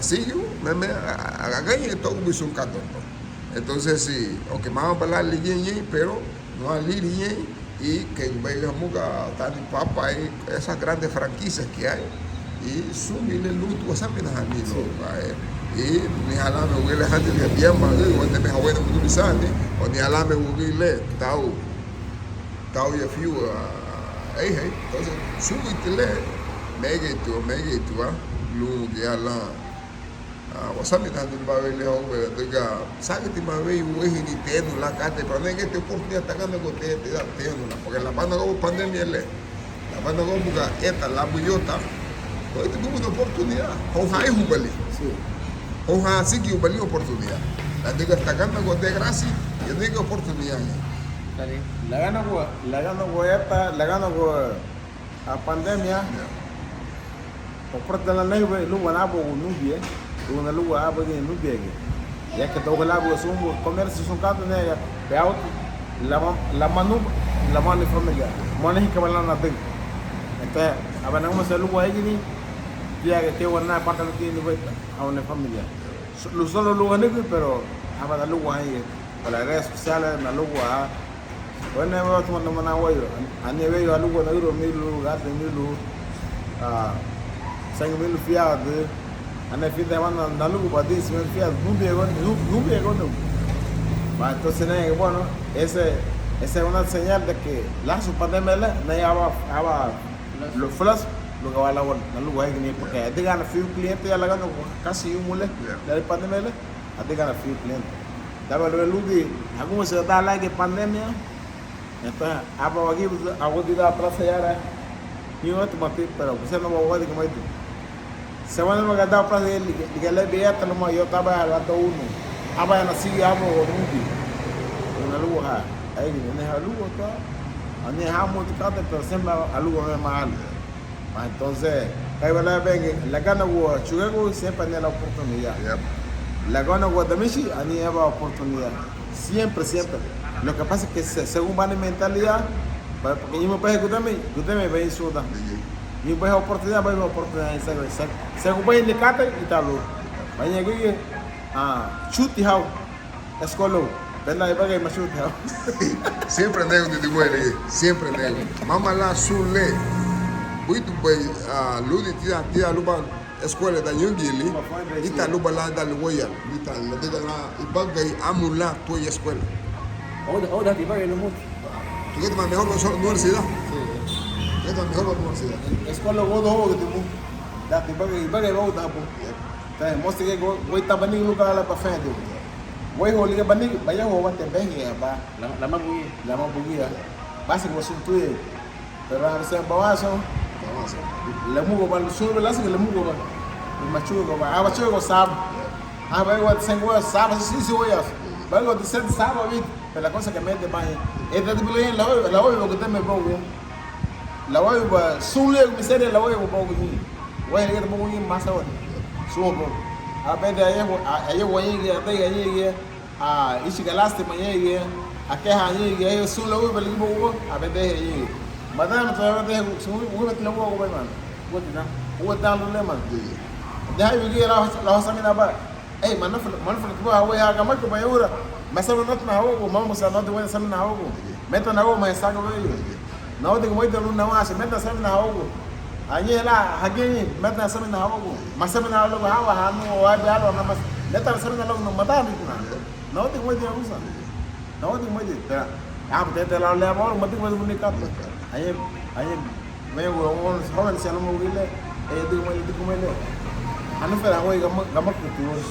sigo meme agañe todo un canto. Entonces sí, o quemaban para la línea, pero no hay línea y que veamos que están papa y esas grandes franquicias que hay y subirle luto a saber a mí y ni jalame huele gente que tiempo o de mejor bueno muy bizarre o ni jalame huele tao ya fiu entonces subirle mega tu lu ya la wasami na dun ba wele ho be daga sagiti ma we ni tenu la kate pero no que te oportunidad tagando ko te tenu la porque la banda go pandemia la banda go buga eta la buyota hoy te buga oportunidad ho hai hubali ho ha sigi hubali oportunidad la daga tagando ko de gracia yo digo oportunidad la gana go a pandemia oportunidad la neve lu wana bo nubie una lua aba de no bege ya que todo lá o sumo comércio são cada né é alto la manu la mano familiar mano que vai lá na dentro então aba não mas lua aí ni dia que tem uma parte do que vai a uma família lo solo lua né pero aba da lua aí para redes sociais na lua quando eu tô mandando na web ani veio a lua na euro 1000 lugar de 1000 5.000 fiado ana fita manda na lugu para 10.000 fiado no pegó no entonces bueno esa es una señal de que la pandemia no aba los flash lo que va a la lugu ahí ni porque te gana few clientes ya la gano casi un mule la pandemia te gana few clientes daba lo lugu algunos se da like pandemia entonces aba aquí hago de la plaza ya y otro pero pues no va a decir como se van a mandar para ele que ele veio até no maior tava lá do uno aba na si abo rubi na lua aí né a lua tá ani ha muito cada pero sempre a lua é mal mas então aí vai lá bem la gana o chugo sempre tem a oportunidade la gana o também ani é a oportunidade sempre lo que pasa es que según va la mentalidad porque yo me parece que usted me ve eso da e vai a oportunidade según vai ele cata e tá louco vai aqui chute how escola bela e paga mais chute how sempre nego de muere sempre nego mama lá sule muito bem ludi tia luba escola da Yungili e tá luba lá da Luoya e tá lá e bagai amula tua escola onde te paga no mundo tu quer mais mejor universidad esta mejor universidad escola godo ho que tu da te bagai ho da po tá mostra que vai tá bani lugar lá para frente vai ho liga bani vai ho vai ter bem ba lama bugia basi ko sun tu pero a veces bawaso la mugo ba sube la se la mugo ba machugo ba machugo sab vai o sengo sab se oia vai o de ser sab a pero la cosa que mete ba es de bien la hoy lo que te me pongo la voy a subir mi serie la voy a poner voy a ir a poner más ahora subo a ver de ahí voy a ir a ir galaste mañana a que ahí sube la voy a ir a ver de ahí madame todavía de voy a meter la voy a comer man voy a dar lo le man de ahí voy a la samina ba Ei, mas não falei que vai a gama que vai ura. Mas sabe não na rua, mamo sa não tem mais sabe na rua. Meta na rua mas sabe vai. Não tem muito aluno não acha, meta sabe na rua. Aí lá, alguém meta sabe na rua. Mas sabe na rua hawa hanu vai belo na mas meta sabe na rua não mata não tem muito usa. Não tem muito. Ah, porque lá lá moro, mas tem mais bonito. Aí vem o homem se não morrer, é de como ele. Ano fera hoy gama kultur.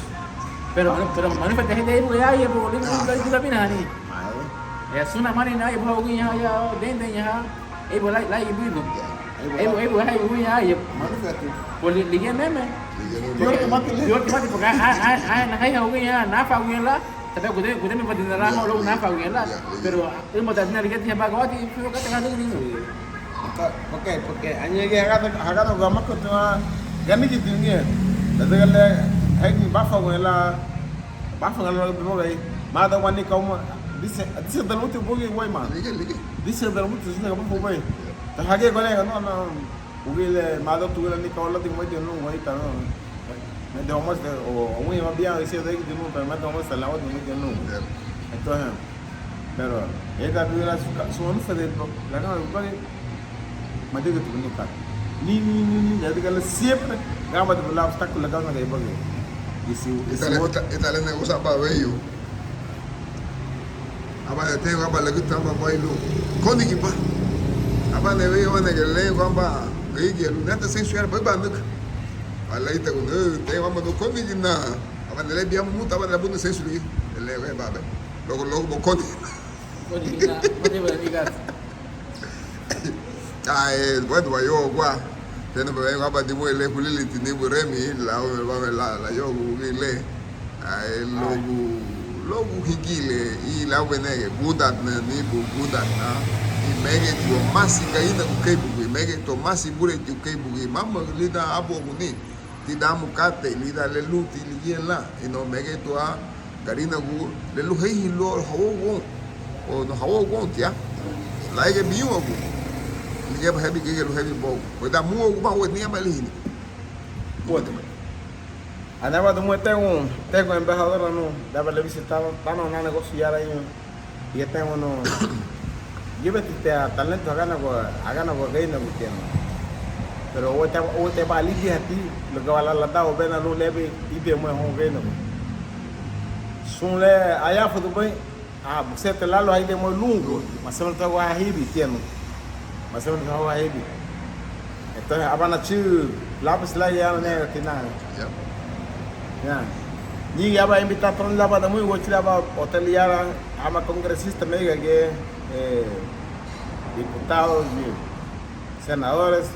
Pero mana pati hindi mo ya ibu lim juga pinani. Ya suna mani na ibu hogi ya den ya ibu lai ibu. Ibu hai ibu ya ibu. Mana fera? Poli liga meme. Yo mati porque na hai hogi ya na fa hogi la. Tapi kude me pati na la lo na fa hogi la. Pero ilmu tadna liga tiya bagawati fiyo ka tanga ni. Porque anyege hagata gama kultur gani ki dunia. Dadagale hagi bafa wala bimo gai ma da wani kauma dise da lutu bogi wai ma dise da lutu sina ga bo bai ta hage gole ga no ugile ma da tu ni kaula di mai no wai ta no me de homas de o ui ma bia ese de di no per ma da homas la di mai no entonces pero ega tuviera su no fede la no bari ma de tu ni ka ni dadagale siempre gama de la obstáculo la ga bagi esta le negocia para bello. Apa te va para le gusta para bailo. Kondi ki pa. Apa ne ve wana ke le kwamba gege nata sensual ba ba nuk. Ala ita ko te va do kondi ki na. Apa ne le bia mu ta ba la bunu sensual le ve ba ba. Logo bo kondi. Kondi na, mate ba ni gas. Ai, bueno, yo gua. Tena bebe ngapa di mo le kulili tini buremi la yo gile ai logu higile I la wenege budat na ni budat na I mege to masi kaina ku kebu mege to masi bure tu kebu mama lida abo muni ti damu kate lida le luti liela no mege to a garina gu le lu hei lo hawo o no hawo gon tia la ge biu gu Liga heavy gig heavy ball. Foi da mua alguma coisa nem amalini. Pode. Andava do muito tem embajador no dava le visitar tá no negócio ya aí e tem no lleve te talento agana go gaina go tiene. Pero o te va ali a ti lo que va la da o bena no leve e de mo ho gaina. Sunle aya foi do bem. Ah, você te lá lo aí de mo lungo, mas você não tá a ribi tiene. Mas eu não vai aí. Então, abana chu lápis lá ya né que na. Ya. Ni ya va invitar para lá para muito o tira para hotel ya ama congressista mega que diputados e senadores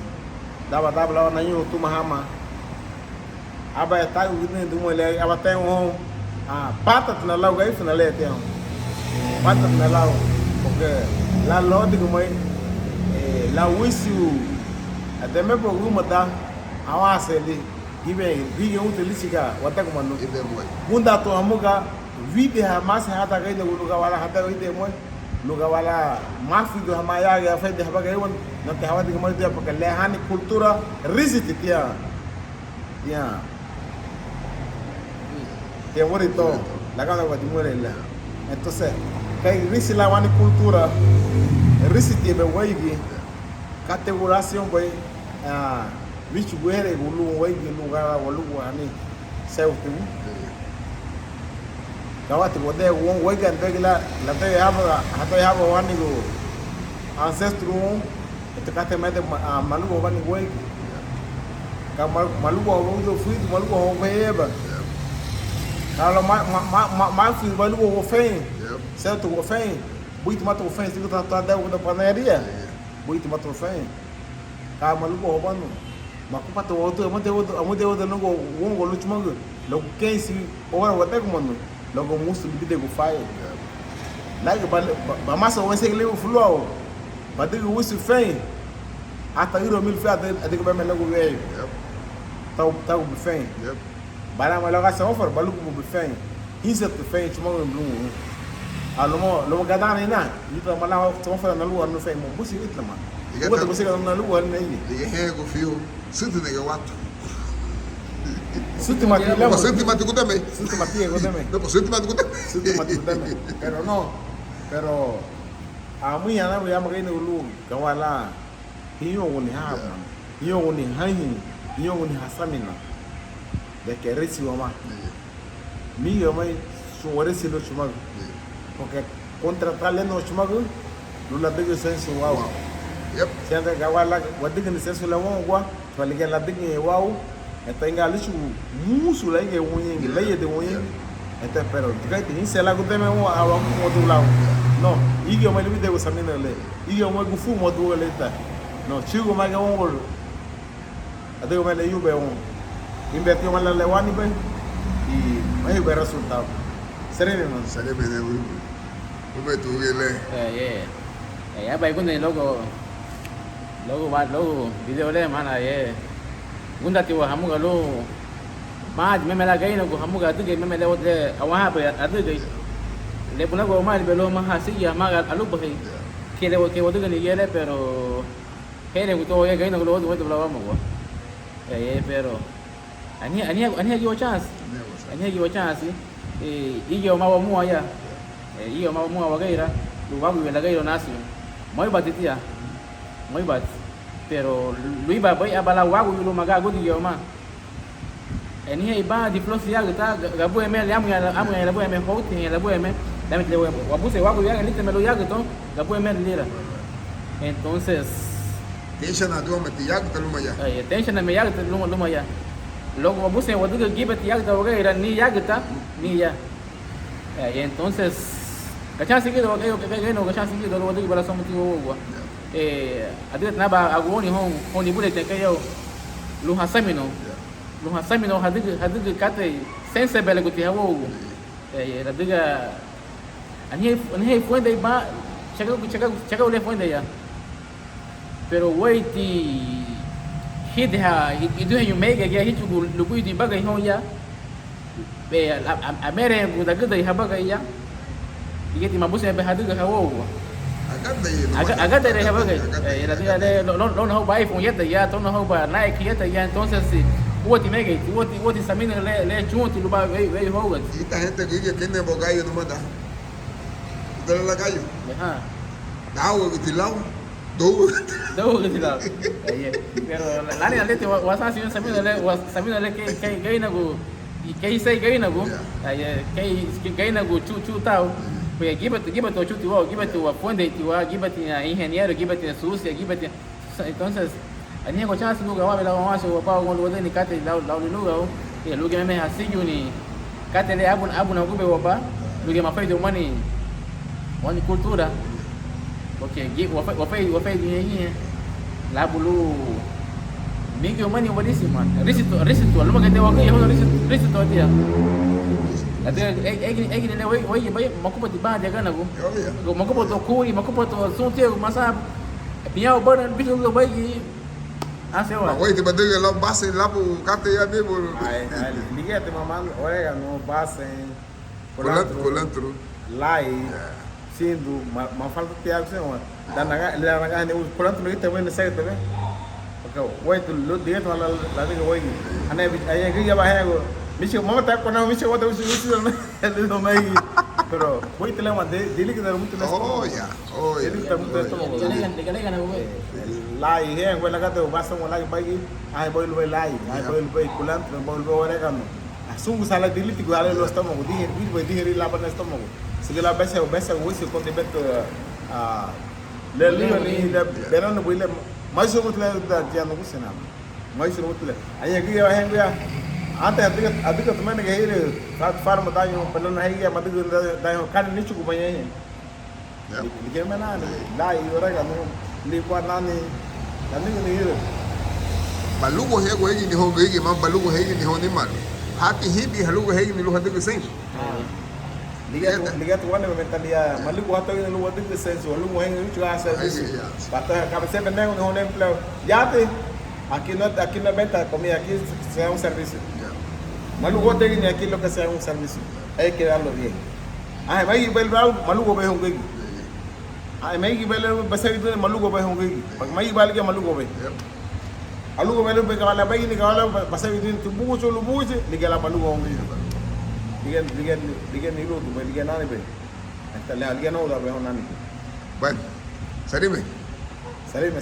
dava lá na eu tu mahama. Aba está o do mulher, aba tem pata na lá o gaifo na lá tem. Pata na lá porque lá lote como la wisu ademe po guma da awase li gibe bige utilisiga wata kuma no Ide mo. bunda to amuga vide ha masa hata gaida luga wala hata ide mo luga wala mafi do ma ya fa de ha gaiwan na te hawa de mo de porque le hani cultura risiti tia te morito la gana wa di morella entonces kai risi la wani cultura risiti be waigi categorização vai bicho buere bulu vai de lugar o lugar ani certo kawati bode won vai gan begla la te haba wani go ancestro te kate mede malu wani vai ka malu wo do fui malu wo veba kalau ma fui malu wo fen certo wo fen muito mato wo fen se tu tá da panaderia muito mato fen ka malu wo banu makupa to auto amute auto no go wongo luchmango lo kensi ora wata ko mano lo go musu bide go fire like ba masa wese le fluo ba de go wusu fen ata euro 1000 fa de go ba me go we tá go fen bara ma lo ga sa offer balu go fen inset to fen chmango blue lo gadana ina yita mala to offer na lu no fen mo busi itla ma o to busi ga na lu wa nei Dije go fio. Sinto nega watu. Suti mati lemo. Mas senti mati também. Suti mati ego também. Não, mas senti mati também. Suti mati também. Pero no. Pero amu yana ru ya magani ulu kawala. Hiyo woni hapa. Hiyo woni hani. Hiyo woni hasamina. De que resi wama. Mi yo mai suore silo chumago. Porque contratarle no chumago. Lula de senso wow. Yep. Sianda kawala wadiga ni senso la wongwa. Twaliga la dinge wow. Então engalicho musu lá que um ing leia de um ing então pero diga tem se lá que tem um awa modu lá não igi o mali de o samina le igi o magu fu modu le tá não chigo mais um gol até o mali eu be um inverte o mali lewani be e mais o resultado serene não né? O betu ele. Ya baik pun ni logo video le mana ye. Gunda tiwa hamu galo maad meme la gaina go hamu ga dige meme le wode awa ba adige le buna go mal belo ma hasiya ma ga alu bahi ke le wode ni yele pero hele go to ye gaina go wode bla ma go pero ani gi chance iyo ma wa mua ya iyo ma mua wa gaira lu wa go la gairo nasio moi batitia moi bat pero lui ba boy abala wagu yulo maga gudi yoma eni ba di flosi ya gata gabu emel amu ya labu emel hoti ya labu emel damit le wabuse wagu ya lite melo ya gato gabu emel lira entonces tension na do meti ya gata luma ya tension na me ya gata luma ya logo wabuse waduga gibet ya gata waga ira ni ya gata ni ya entonces kachasi kido waga yo que no kachasi kido lo waduga bala somuti wo adia naba agoni hon ibule tekayo lu hasamino hadig kate sensible guti hawo adiga ani fuende ba chega ule fuende ya pero waiti hidha idu yu mega ya hitu lu buidi baga hon ya be amere gudaga ya baga ya igeti mabuse be hadiga hawo agada de habaga la tía de no va iPhone yeta ya no va Nike yeta ya entonces si woti mega woti samina le junto lu ba ve hoga esta gente que tiene bogallo no manda de la calle dawo que tilao do que tilao pero la ni alete wasa si samina le que gaina go y que sai gaina go que gaina go chu tao. Porque giba to chuti wao, giba to waponde tiwa, giba tina ingeniero, giba tina sucia, giba tina entonces ani ko chance luga wa bela wa so pa ngo wode ni kate la luga o e luga meme hasiju ni kate le abu na gube wa ba luga mafai do mani wani cultura porque wa fai ni la bulu mingi o mani wadisima risito luma kate wa ke ho risito dia ate egini le wai bai makupa ti ba dia kana go makupa to kuri makupa to sonte masa pia o bana bisu go bai asewa wai te badega la base la bu kate ya de bol ai ligete mamando orégano base colantro lai sendo ma falta te action danaga ne colantro ligete wen sai te okay wai tu lo dia to la de wai ana ai ga ba ha go Micho mama tá com micho outra ele não vai pero voy te la mandé dile que dar muito nesse ele tá muito estômago lá e é igual lá que eu basta lá que vai ai boy vai lá ai boy vai culantro boy vai orégano assunto sala dile que guarda no estômago dihe lá para no estômago se que lá bessa o isso quando beto le ni verano boy mais ou menos da dia não sei nada mais ou menos aí aqui vai ante adiga tumene ke hire farm daño pelo na hiya madiga daño kan ni chugo baye ni mena la y orégano li kwa nani ni hire balugo hego hegi ni hogo hegi man balugo hegi ni honi mal hati hibi halugo hegi ni lu hadiga sen liga tu wane mentalia malugo hata ni lu hadiga sen so lu hegi ni chuga service bata cabece bendego ni hone empleo yate aquí no venta comida aquí se da un servicio malugo te ni aquí lo que sea un servicio hay que darlo bien ai mai bel bal malugo be hongi ai mai bel basa itu malugo be hongi mai bal ke malugo be Alugo melu pe kawala bagi ni kawala pasal itu tu buku lu buku liga la palu ngom ni. Liga ni lu tu pe liga nani pe. Hasta le liga no da pe honani. Bueno, salime. Salime.